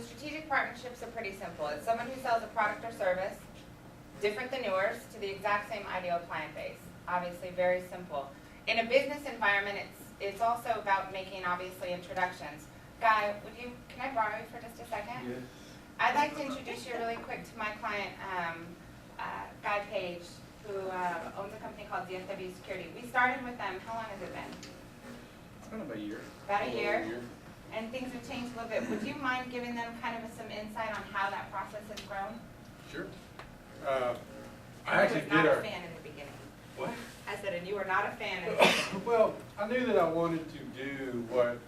So strategic partnerships are pretty simple. It's someone who sells a product or service, different than yours, to the exact same ideal client base. Obviously, very simple. In a business environment, it's also about making, obviously, introductions. Guy, can I borrow you for just a second? Yes. I'd like to introduce you really quick to my client, Guy Page, who owns a company called DFW Security. We started with them, how long has it been? It's been about a year. About a year. And things have changed a little bit. Would you mind giving them kind of some insight on how that process has grown? Sure. I actually was not did a our. fan in the beginning. What? I said, and you were not a fan in the beginning. Well, I knew that I wanted to do what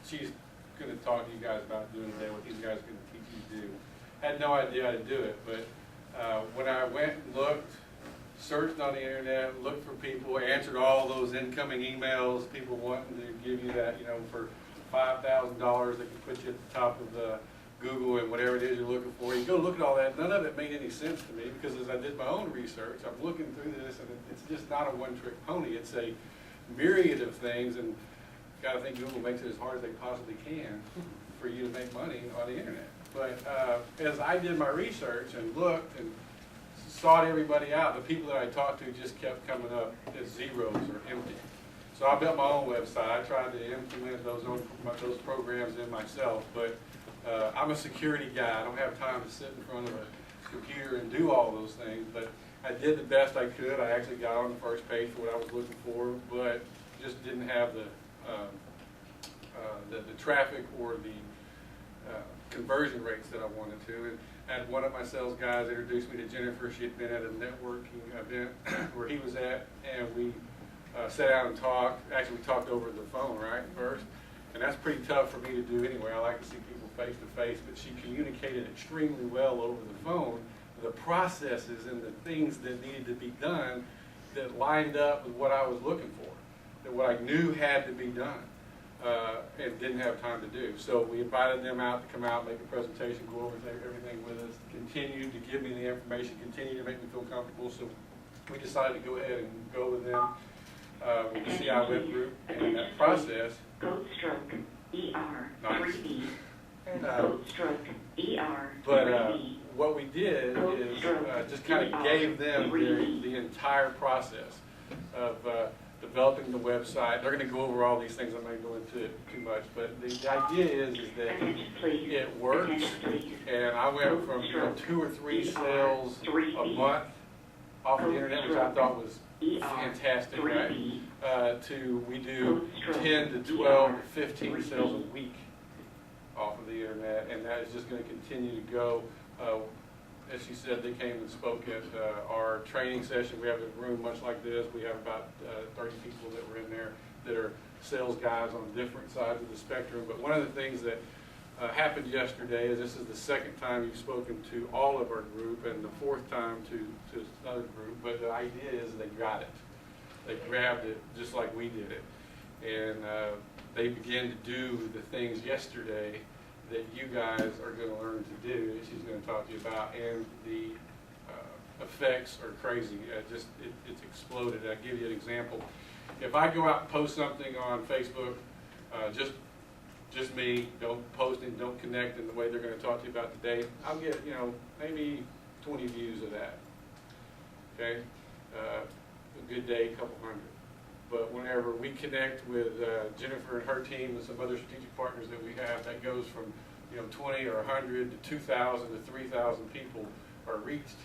she's going to talk to you guys about doing today, what these guys are going to teach you to do. Had no idea how to do it, but when I went and looked, searched on the internet, looked for people, answered all those incoming emails, people wanting to give you that, you know, for $5,000 they can put you at the top of the Google and whatever it is you're looking for. You go look at all that, none of it made any sense to me because as I did my own research, I'm looking through this and it's just not a one-trick pony. It's a myriad of things, and you got to think Google makes it as hard as they possibly can for you to make money on the internet. But as I did my research and looked and sought everybody out, the people that I talked to just kept coming up as zeros or empty. So I built my own website. I tried to implement those programs in myself, but I'm a security guy. I don't have time to sit in front of a computer and do all those things, but I did the best I could. I actually got on the first page for what I was looking for, but just didn't have the traffic or the conversion rates that I wanted to. And I had one of my sales guys introduced me to Jennifer. She had been at a networking event where he was at, and we sat down and talked. Actually, we talked over the phone, right, first. And that's pretty tough for me to do anyway. I like to see people face to face, but she communicated extremely well over the phone the processes and the things that needed to be done that lined up with what I was looking for, that what I knew had to be done and didn't have time to do. So we invited them out to come out, make a presentation, go over everything with us, continue to give me the information, continue to make me feel comfortable. So we decided to go ahead and go with them with the CI Web Group and that process. Code stroke ER 3B. Nice. Stroke ER 3B. But what we did is just kind of gave them the entire process of developing the website. They're going to go over all these things. I'm not going to go into it too much, but the idea is that it works, and I went from 2 or 3 sales a month off the internet, which I thought was fantastic, right? To we do 10 to 12 to 15 sales a week off of the internet, and that is just going to continue to go. As she said, they came and spoke at our training session. We have a room much like this. We have about 30 people that were in there that are sales guys on different sides of the spectrum. But one of the things that happened yesterday is this is the second time you've spoken to all of our group and the 4th time to another group. But the idea is they got it. They grabbed it just like we did it. And they began to do the things yesterday that you guys are going to learn to do, that she's going to talk to you about, and the effects are crazy. It's exploded. I'll give you an example. If I go out and post something on Facebook, just me, don't post and don't connect in the way they're going to talk to you about today, I'll get, maybe 20 views of that. Okay? A good day, a couple hundred. But whenever we connect with Jennifer and her team and some other strategic partners that we have, that goes from 20 or 100 to 2,000 to 3,000 people are reached